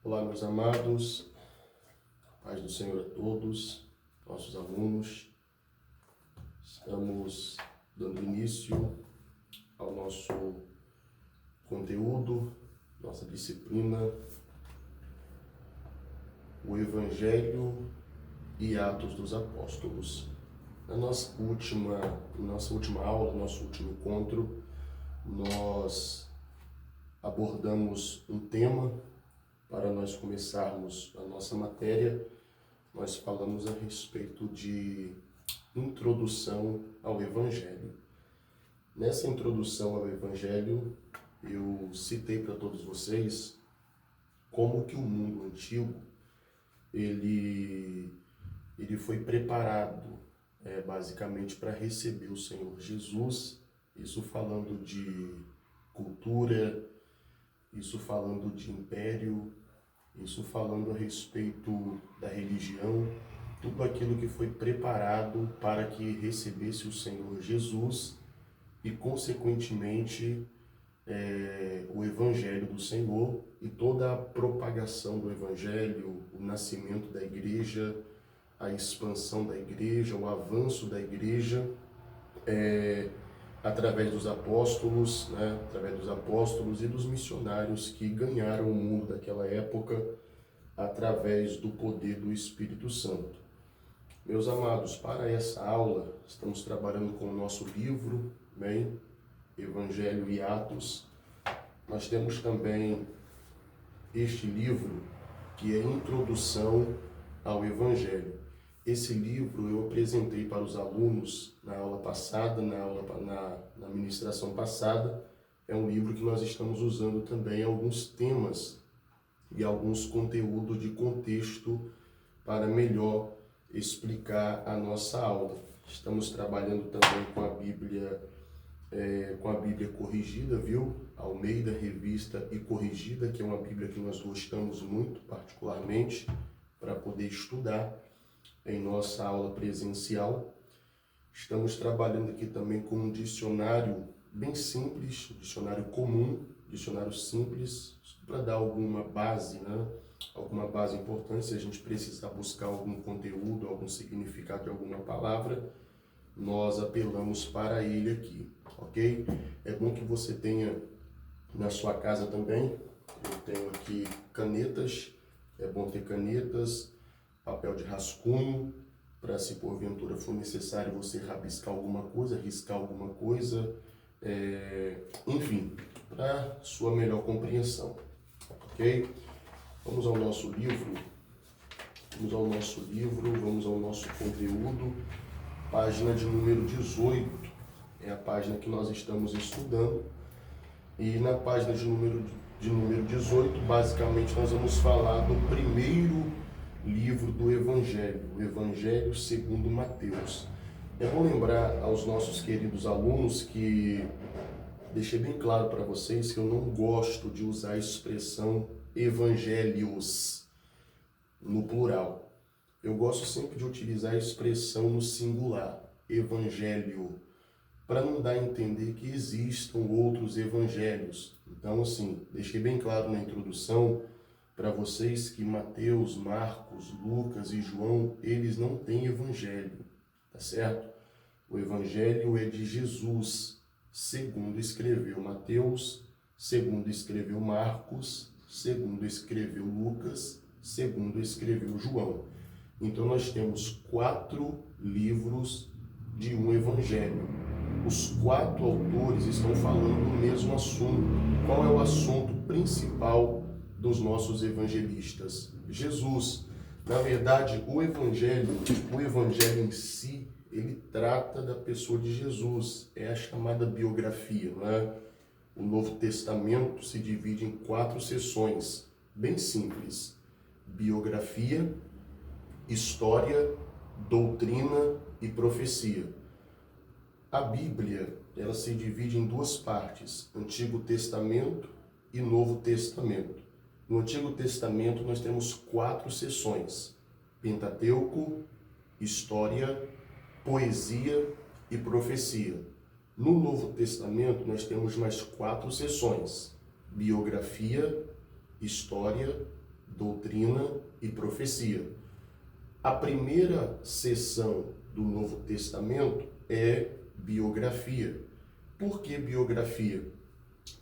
Olá, meus amados, paz do Senhor a todos, nossos alunos. Estamos dando início ao nosso conteúdo, nossa disciplina, o Evangelho e Atos dos Apóstolos. Na nossa última aula, nosso último encontro, nós abordamos um tema. Para nós começarmos a nossa matéria, nós falamos a respeito de introdução ao Evangelho. Nessa introdução ao Evangelho, eu citei para todos vocês como que o mundo antigo ele foi preparado basicamente para receber o Senhor Jesus, isso falando de cultura, isso falando de império, isso falando a respeito da religião, tudo aquilo que foi preparado para que recebesse o Senhor Jesus e, consequentemente, o Evangelho do Senhor e toda a propagação do Evangelho, o nascimento da igreja, a expansão da igreja, o avanço da igreja, através dos apóstolos, através dos apóstolos e dos missionários que ganharam o mundo daquela época através do poder do Espírito Santo. Meus amados, para essa aula, estamos trabalhando com o nosso livro, Evangelho e Atos. Nós temos também este livro, que é Introdução ao Evangelho. Esse livro eu apresentei para os alunos na aula passada, na ministração passada. É um livro que nós estamos usando também alguns temas e alguns conteúdos de contexto para melhor explicar a nossa aula. Estamos trabalhando também com a Bíblia corrigida, Almeida Revista e Corrigida, que é uma Bíblia que nós gostamos muito, particularmente, para poder estudar em nossa aula presencial. Estamos trabalhando aqui também com um dicionário bem simples, um dicionário comum, dicionário simples, para dar alguma base, alguma base importante. Se a gente precisar buscar algum conteúdo, algum significado de alguma palavra, nós apelamos para ele aqui, ok? É bom que você tenha na sua casa também. Eu tenho aqui canetas, é bom ter canetas, papel de rascunho, para se porventura for necessário você rabiscar alguma coisa, riscar alguma coisa, enfim, para sua melhor compreensão, ok? Vamos ao nosso livro, vamos ao nosso conteúdo, página de número 18, é a página que nós estamos estudando, e na página de número 18, basicamente nós vamos falar do primeiro livro do Evangelho, o Evangelho segundo Mateus. É bom lembrar aos nossos queridos alunos que deixei bem claro para vocês que eu não gosto de usar a expressão evangelhos no plural. Eu gosto sempre de utilizar a expressão no singular, evangelho, para não dar a entender que existam outros evangelhos. Então, assim, deixei bem claro na introdução para vocês que Mateus, Marcos, Lucas e João, eles não têm evangelho, tá certo? O evangelho é de Jesus, segundo escreveu Mateus, segundo escreveu Marcos, segundo escreveu Lucas, segundo escreveu João. Então nós temos 4 livros de um evangelho. Os 4 autores estão falando do mesmo assunto. Qual é o assunto principal dos nossos evangelistas? Jesus. Na verdade, o evangelho em si, ele trata da pessoa de Jesus. É a chamada biografia, O Novo Testamento se divide em 4 seções, bem simples: biografia, história, doutrina e profecia. A Bíblia, ela se divide em 2 partes, Antigo Testamento e Novo Testamento. No Antigo Testamento nós temos 4 seções: Pentateuco, história, poesia e profecia. No Novo Testamento nós temos mais 4 seções: biografia, história, doutrina e profecia. A primeira seção do Novo Testamento é biografia. Por que biografia?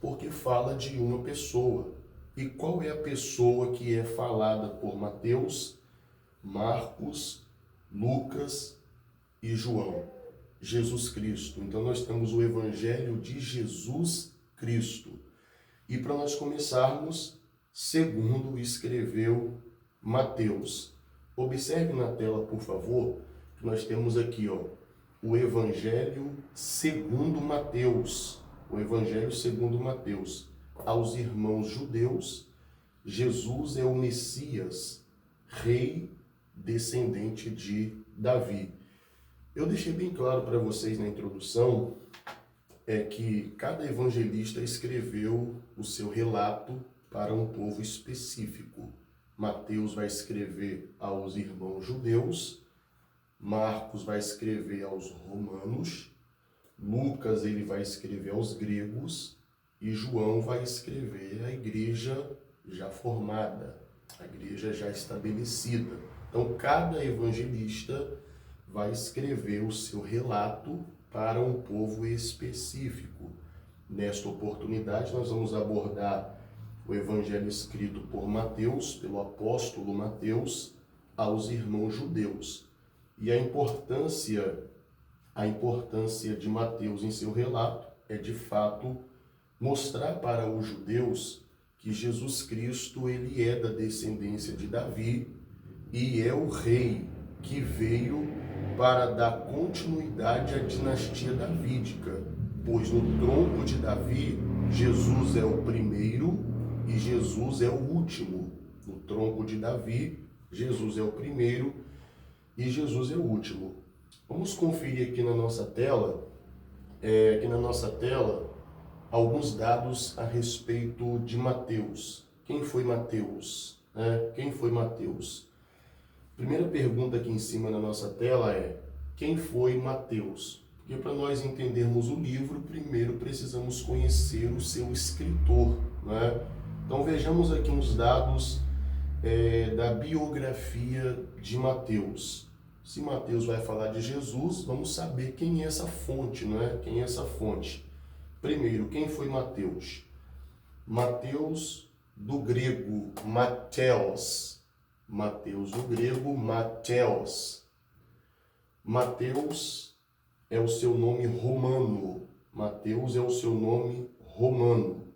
Porque fala de uma pessoa. E qual é a pessoa que é falada por Mateus, Marcos, Lucas e João? Jesus Cristo. Então nós temos o Evangelho de Jesus Cristo. E para nós começarmos, segundo escreveu Mateus. Observe na tela, por favor, que nós temos aqui, o Evangelho segundo Mateus. O Evangelho segundo Mateus. Aos irmãos judeus, Jesus é o Messias, rei, descendente de Davi. Eu deixei bem claro para vocês na introdução que cada evangelista escreveu o seu relato para um povo específico. Mateus vai escrever aos irmãos judeus, Marcos vai escrever aos romanos, Lucas ele vai escrever aos gregos e João vai escrever à igreja já formada, a igreja já estabelecida. Então cada evangelista vai escrever o seu relato para um povo específico. Nesta oportunidade nós vamos abordar o evangelho escrito por Mateus, pelo apóstolo Mateus, aos irmãos judeus. E a importância de Mateus em seu relato é, de fato, mostrar para os judeus que Jesus Cristo ele é da descendência de Davi e é o rei que veio para dar continuidade à dinastia davídica, pois no tronco de Davi, Jesus é o primeiro e Jesus é o último. No tronco de Davi, Jesus é o primeiro e Jesus é o último. Vamos conferir aqui na nossa tela, alguns dados a respeito de Mateus. Quem foi Mateus? Quem foi Mateus? Primeira pergunta aqui em cima na nossa tela é: quem foi Mateus? Porque para nós entendermos o livro, primeiro precisamos conhecer o seu escritor, né? Então vejamos aqui uns dados da biografia de Mateus. Se Mateus vai falar de Jesus, vamos saber quem é essa fonte, não é? Quem é essa fonte? Primeiro, quem foi Mateus? Mateus, do grego Mateos. Mateus, do grego Mateos. Mateus é o seu nome romano. Mateus é o seu nome romano.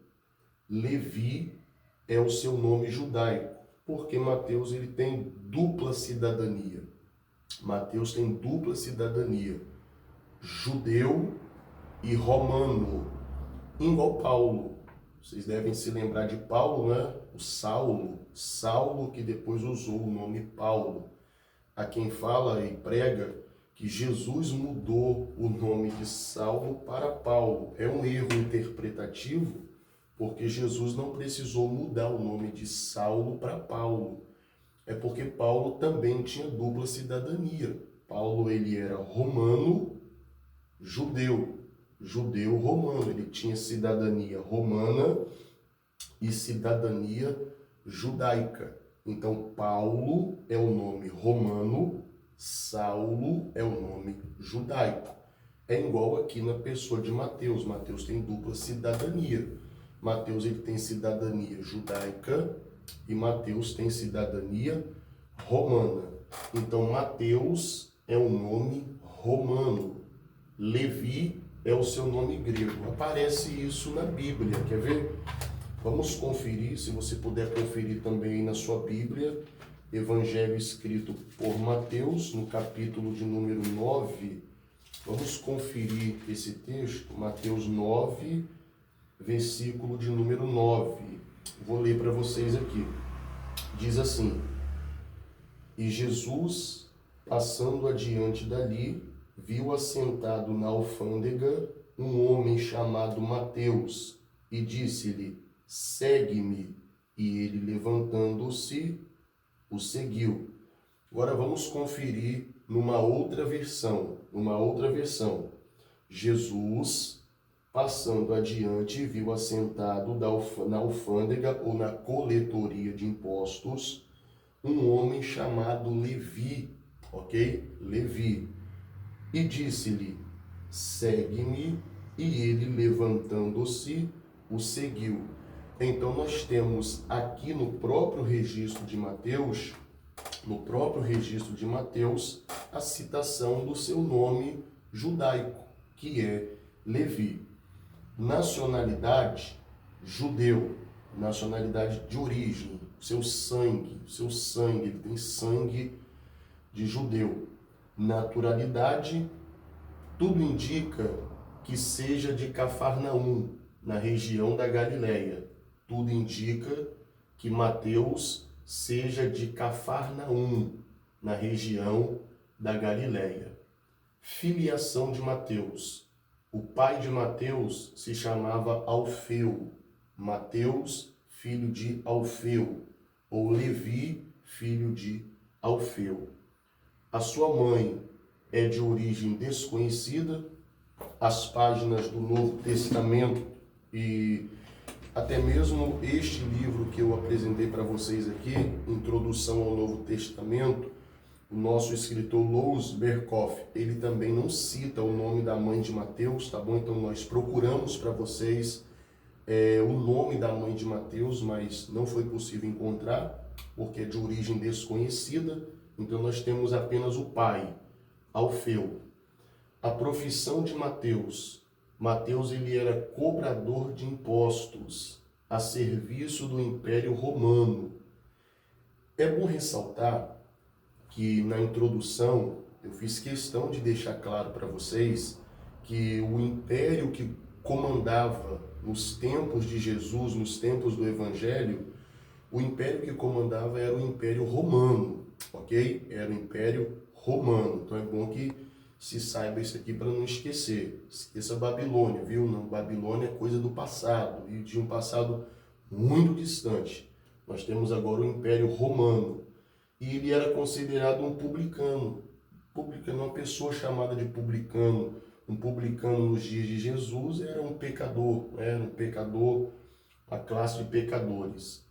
Levi é o seu nome judaico, porque Mateus ele tem dupla cidadania. Mateus tem dupla cidadania, judeu e romano, igual Paulo. Vocês devem se lembrar de Paulo, né? O Saulo que depois usou o nome Paulo. Há quem fala e prega que Jesus mudou o nome de Saulo para Paulo. É um erro interpretativo, porque Jesus não precisou mudar o nome de Saulo para Paulo. É porque Paulo também tinha dupla cidadania. Paulo ele era romano, judeu romano. Ele tinha cidadania romana e cidadania judaica. Então Paulo é o nome romano, Saulo é o nome judaico. É igual aqui na pessoa de Mateus. Mateus tem dupla cidadania. Mateus ele tem cidadania judaica e Mateus tem cidadania romana. Então Mateus é o nome romano. Levi é o seu nome grego. Aparece isso na Bíblia, quer ver? Vamos conferir, se você puder conferir também na sua Bíblia, Evangelho escrito por Mateus, no capítulo de número 9. Vamos conferir esse texto, Mateus 9, versículo de número 9. Vou ler para vocês aqui. Diz assim: E Jesus, passando adiante dali, viu assentado na alfândega um homem chamado Mateus, e disse-lhe: Segue-me. E ele, levantando-se, o seguiu. Agora vamos conferir numa outra versão. Jesus, Passando adiante, viu assentado na alfândega ou na coletoria de impostos um homem chamado Levi, ok? Levi. E disse-lhe: segue-me. E ele, levantando-se, o seguiu. Então nós temos aqui no próprio registro de Mateus, a citação do seu nome judaico, que é Levi. Nacionalidade, judeu. Nacionalidade de origem, seu sangue, ele tem sangue de judeu. Naturalidade, tudo indica que seja de Cafarnaum, na região da Galileia. Tudo indica que Mateus seja de Cafarnaum, na região da Galileia. Filiação de Mateus. O pai de Mateus se chamava Alfeu. Mateus, filho de Alfeu, ou Levi, filho de Alfeu. A sua mãe é de origem desconhecida. As páginas do Novo Testamento e até mesmo este livro que eu apresentei para vocês aqui, Introdução ao Novo Testamento, o nosso escritor Louis Berkhoff, ele também não cita o nome da mãe de Mateus, tá bom? Então nós procuramos para vocês o nome da mãe de Mateus, mas não foi possível encontrar, porque é de origem desconhecida. Então nós temos apenas o pai, Alfeu. A profissão de Mateus. Mateus ele era cobrador de impostos a serviço do Império Romano. É bom ressaltar que na introdução eu fiz questão de deixar claro para vocês que o império que comandava nos tempos de Jesus, nos tempos do Evangelho, o império que comandava era o Império Romano, ok? Era o Império Romano. Então é bom que se saiba isso aqui para não esquecer. Esqueça a Babilônia, viu? Não, Babilônia é coisa do passado, e de um passado muito distante. Nós temos agora o Império Romano. E ele era considerado um publicano. Publicano, uma pessoa chamada de publicano. Um publicano nos dias de Jesus era um pecador, a classe de pecadores.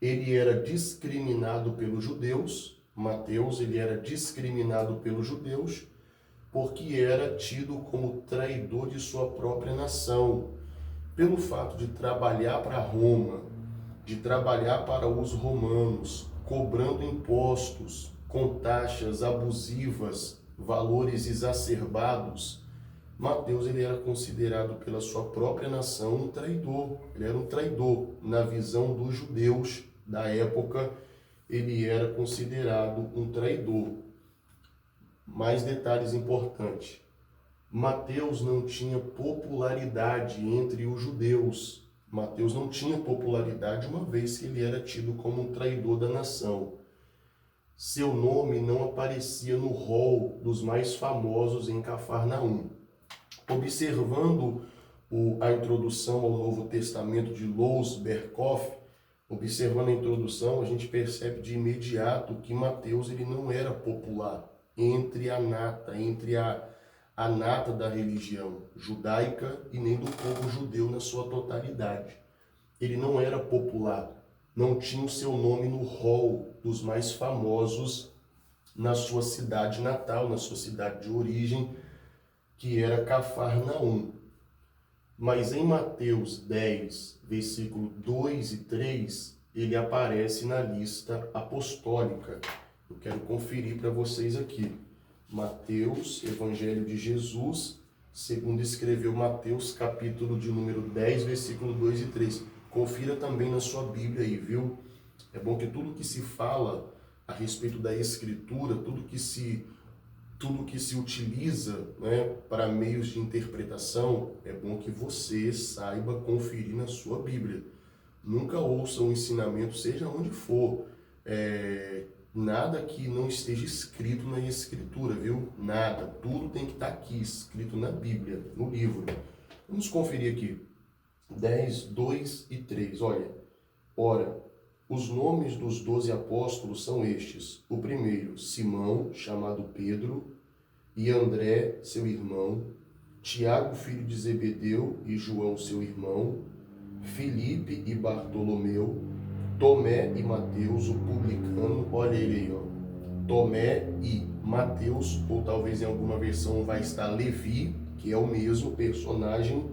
Ele era discriminado pelos judeus. Mateus, ele era discriminado pelos judeus porque era tido como traidor de sua própria nação, pelo fato de trabalhar para Roma, de trabalhar para os romanos, cobrando impostos, com taxas abusivas, valores exacerbados. Mateus ele era considerado pela sua própria nação um traidor. Ele era um traidor. Na visão dos judeus da época, ele era considerado um traidor. Mais detalhes importantes. Mateus não tinha popularidade entre os judeus. Mateus não tinha popularidade uma vez que ele era tido como um traidor da nação. Seu nome não aparecia no rol dos mais famosos em Cafarnaum. Observando a introdução ao Novo Testamento de Louis Berkhoff, observando a introdução, a gente percebe de imediato que Mateus ele não era popular entre a nata da religião judaica e nem do povo judeu na sua totalidade. Ele não era popular, não tinha o seu nome no rol dos mais famosos na sua cidade natal, na sua cidade de origem, que era Cafarnaum. Mas em Mateus 10, versículo 2 e 3, ele aparece na lista apostólica. Eu quero conferir para vocês aqui. Mateus, Evangelho de Jesus, segundo escreveu Mateus, capítulo de número 10, versículo 2 e 3. Confira também na sua Bíblia aí, viu? É bom que tudo que se fala a respeito da Escritura, tudo que se utiliza, né, para meios de interpretação, é bom que você saiba conferir na sua Bíblia. Nunca ouça um ensinamento, seja onde for, nada que não esteja escrito na Escritura, viu? Nada. Tudo tem que estar aqui, escrito na Bíblia, no livro. Vamos conferir aqui. 10, 2 e 3. Olha. Ora, os nomes dos 12 apóstolos são estes. O primeiro, Simão, chamado Pedro, e André, seu irmão, Tiago, filho de Zebedeu, e João, seu irmão, Filipe e Bartolomeu, Tomé e Mateus, o publicano. Olha ele aí, ó. Tomé e Mateus, ou talvez em alguma versão vai estar Levi, que é o mesmo personagem,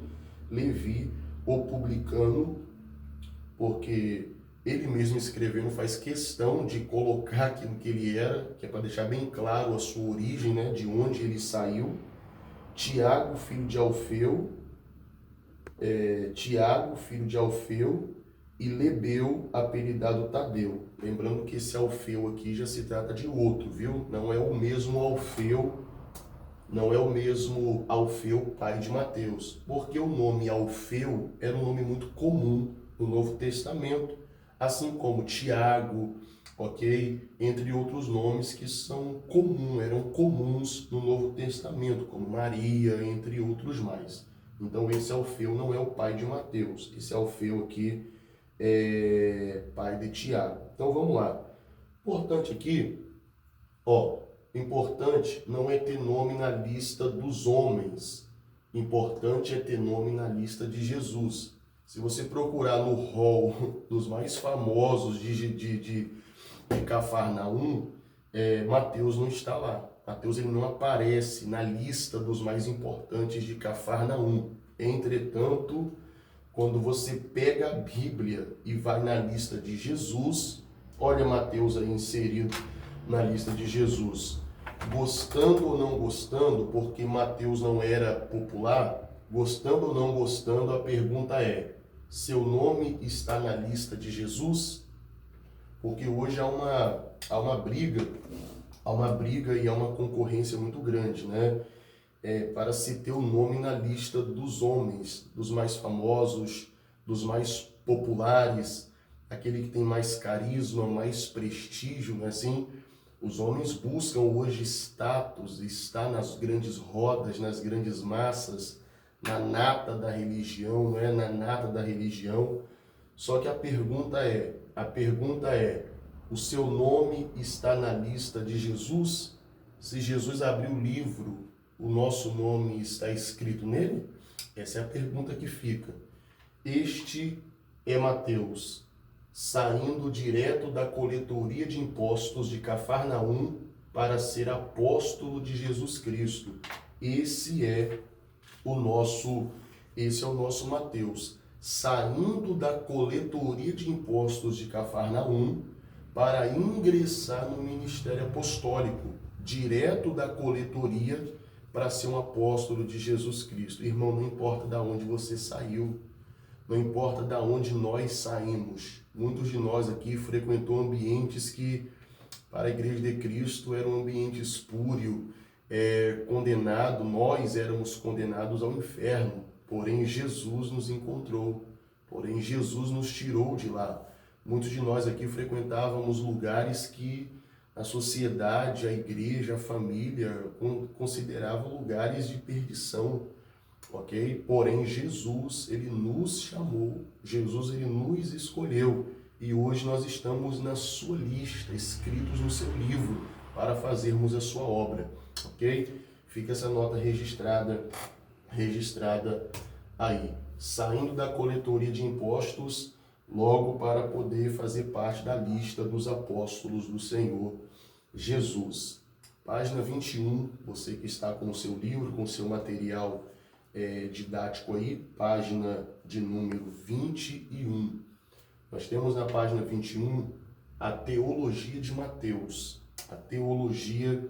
Levi, o publicano, porque ele mesmo escrevendo faz questão de colocar aquilo que ele era, que é para deixar bem claro a sua origem, né, de onde ele saiu. Tiago, filho de Alfeu, e Lebeu, apelidado Tadeu. Lembrando que esse Alfeu aqui já se trata de outro, viu? Não é o mesmo Alfeu, pai de Mateus. Porque o nome Alfeu era um nome muito comum no Novo Testamento, assim como Tiago, ok? Entre outros nomes que eram comuns no Novo Testamento, como Maria, entre outros mais. Então esse Alfeu não é o pai de Mateus, esse Alfeu aqui é pai de Tiago. Então vamos lá. Importante aqui, importante não é ter nome na lista dos homens, importante é ter nome na lista de Jesus. Se você procurar no rol dos mais famosos de Cafarnaum, Mateus não está lá. Mateus ele não aparece na lista dos mais importantes de Cafarnaum. Entretanto, quando você pega a Bíblia e vai na lista de Jesus, olha Mateus aí inserido na lista de Jesus. Gostando ou não gostando, porque Mateus não era popular, gostando ou não gostando, a pergunta é: seu nome está na lista de Jesus? Porque hoje há uma briga e há uma concorrência muito grande, né? Para se ter o nome na lista dos homens, dos mais famosos, dos mais populares, aquele que tem mais carisma, mais prestígio, né? Assim, os homens buscam hoje status, estar nas grandes rodas, nas grandes massas, na nata da religião, não é? Na nata da religião. Só que a pergunta é, o seu nome está na lista de Jesus? Se Jesus abrir o livro, o nosso nome está escrito nele? Essa é a pergunta que fica. Este é Mateus, saindo direto da coletoria de impostos de Cafarnaum para ser apóstolo de Jesus Cristo. Esse é o nosso Mateus, saindo da coletoria de impostos de Cafarnaum para ingressar no ministério apostólico, direto da coletoria para ser um apóstolo de Jesus Cristo. Irmão, não importa de onde você saiu, não importa de onde nós saímos. Muitos de nós aqui frequentou ambientes que, para a Igreja de Cristo, era um ambiente espúrio, condenado. Nós éramos condenados ao inferno, porém Jesus nos encontrou, porém Jesus nos tirou de lá. Muitos de nós aqui frequentávamos lugares que a sociedade, a igreja, a família consideravam lugares de perdição, ok? Porém, Jesus, ele nos chamou, Jesus, ele nos escolheu e hoje nós estamos na sua lista, escritos no seu livro, para fazermos a sua obra, ok? Fica essa nota registrada aí. Saindo da coletoria de impostos, logo para poder fazer parte da lista dos apóstolos do Senhor Jesus. Página 21, você que está com o seu livro, com o seu material didático aí, página de número 21. Nós temos na página 21 a teologia de Mateus. A teologia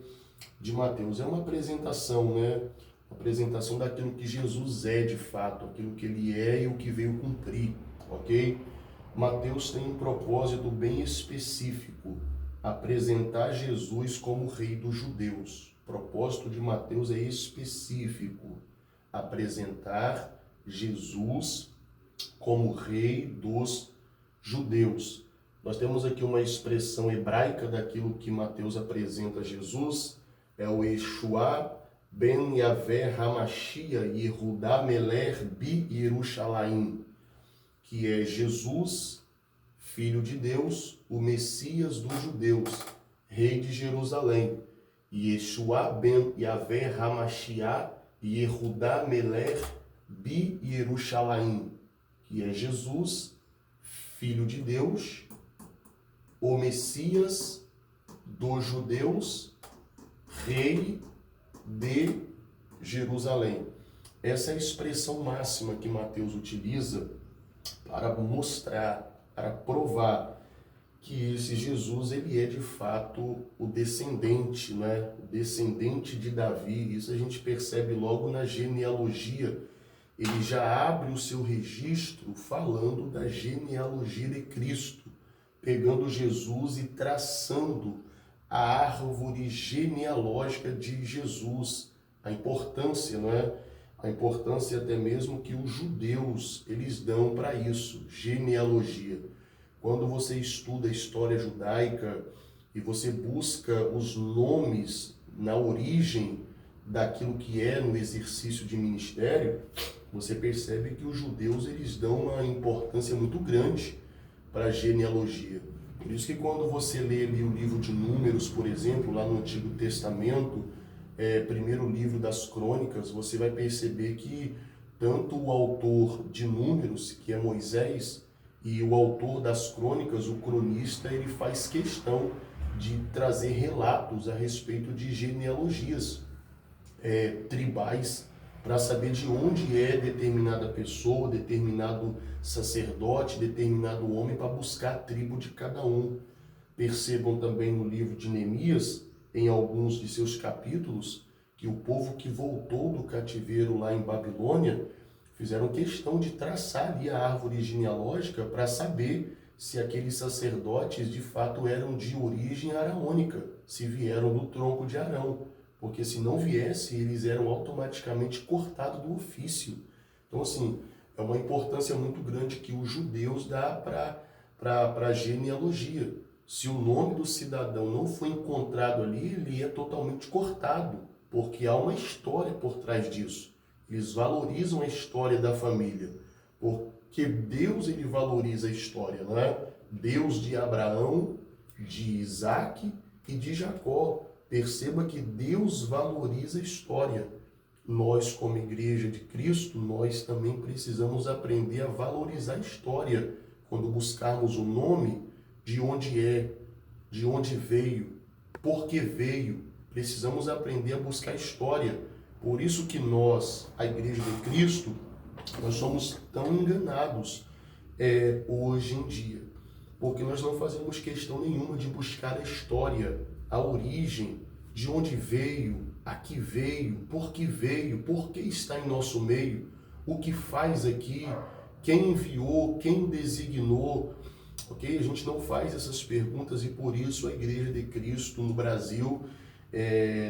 de Mateus é uma apresentação, né? Uma apresentação daquilo que Jesus é de fato, aquilo que ele é e o que veio cumprir, ok? Mateus tem um propósito bem específico, apresentar Jesus como rei dos judeus. O propósito de Mateus é específico, apresentar Jesus como rei dos judeus. Nós temos aqui uma expressão hebraica daquilo que Mateus apresenta a Jesus, é o Yeshua ben Yahvé Hamashia Yehudá Meler Bi Yerushalayim, que é Jesus, Filho de Deus, o Messias dos judeus, Rei de Jerusalém. E Yeshua ben Yahvé Hamashiach Yehudá Meler Bi Yerushalayim, que é Jesus, Filho de Deus, o Messias dos judeus, Rei de Jerusalém. Essa é a expressão máxima que Mateus utiliza para mostrar, para provar que esse Jesus, ele é de fato o descendente, né? O descendente de Davi. Isso a gente percebe logo na genealogia. Ele já abre o seu registro falando da genealogia de Cristo, pegando Jesus e traçando a árvore genealógica de Jesus. A importância, não é? A importância até mesmo que os judeus, eles dão para isso, genealogia. Quando você estuda a história judaica e você busca os nomes na origem daquilo que é no exercício de ministério, você percebe que os judeus, eles dão uma importância muito grande para a genealogia. Por isso que quando você lê ali o livro de Números, por exemplo, lá no Antigo Testamento, primeiro livro das Crônicas, você vai perceber que tanto o autor de Números, que é Moisés, e o autor das Crônicas, o cronista, ele faz questão de trazer relatos a respeito de genealogias tribais, para saber de onde é determinada pessoa, determinado sacerdote, determinado homem, para buscar a tribo de cada um. Percebam também no livro de Neemias, em alguns de seus capítulos, que o povo que voltou do cativeiro lá em Babilônia fizeram questão de traçar ali a árvore genealógica para saber se aqueles sacerdotes de fato eram de origem araônica, se vieram do tronco de Arão, porque se não viesse, eles eram automaticamente cortados do ofício. Então, assim, é uma importância muito grande que os judeus dão para a genealogia. Se o nome do cidadão não foi encontrado ali, ele é totalmente cortado, porque há uma história por trás disso. Eles valorizam a história da família, porque Deus, ele valoriza a história, não é? Deus de Abraão, de Isaac e de Jacó. Perceba que Deus valoriza a história. Nós, como Igreja de Cristo, nós também precisamos aprender a valorizar a história. Quando buscarmos o nome, de onde é, de onde veio, por que veio, precisamos aprender a buscar a história. Por isso que nós, a Igreja de Cristo, nós somos tão enganados hoje em dia. Porque nós não fazemos questão nenhuma de buscar a história, a origem, de onde veio, a que veio, por que está em nosso meio, o que faz aqui, quem enviou, quem designou, ok? A gente não faz essas perguntas e por isso a Igreja de Cristo no Brasil,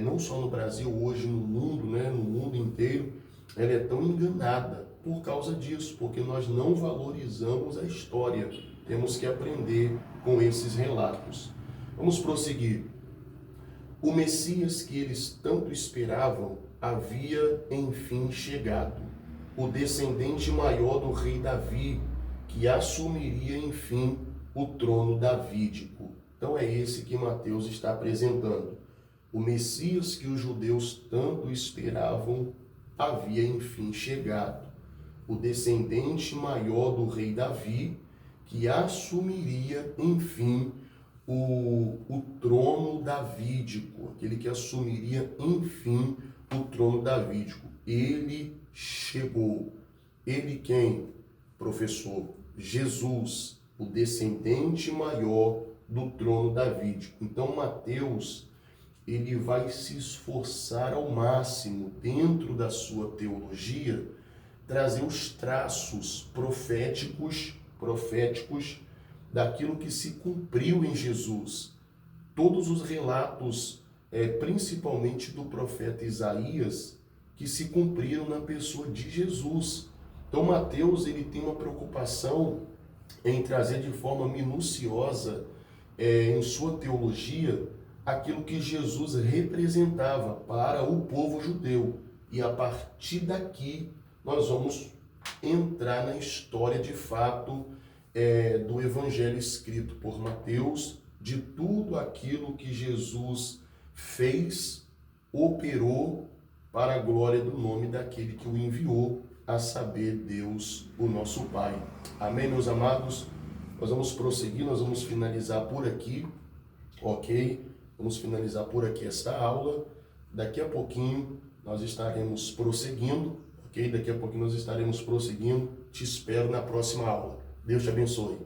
não só no Brasil, hoje no mundo, né, no mundo inteiro, ela é tão enganada por causa disso, porque nós não valorizamos a história. Temos que aprender com esses relatos. Vamos prosseguir. O Messias que eles tanto esperavam havia enfim chegado, o descendente maior do rei Davi, que assumiria enfim o trono davídico. Então é esse que Mateus está apresentando. O Messias que os judeus tanto esperavam havia enfim chegado, o descendente maior do rei Davi, que assumiria enfim o trono davídico, aquele que assumiria enfim o trono davídico. Ele chegou. Ele quem? Professor, Jesus, o descendente maior do trono davídico. Então Mateus, ele vai se esforçar ao máximo, dentro da sua teologia, trazer os traços proféticos daquilo que se cumpriu em Jesus. Todos os relatos, principalmente do profeta Isaías, que se cumpriram na pessoa de Jesus. Então Mateus, ele tem uma preocupação em trazer de forma minuciosa em sua teologia aquilo que Jesus representava para o povo judeu. E a partir daqui nós vamos entrar na história de fato do evangelho escrito por Mateus, de tudo aquilo que Jesus fez, operou para a glória do nome daquele que o enviou, a saber, Deus, o nosso Pai. Amém, meus amados? Nós vamos prosseguir, nós vamos finalizar por aqui, ok? Vamos finalizar por aqui esta aula. Daqui a pouquinho nós estaremos prosseguindo, ok? Daqui a pouquinho nós estaremos prosseguindo. Te espero na próxima aula. Deus te abençoe.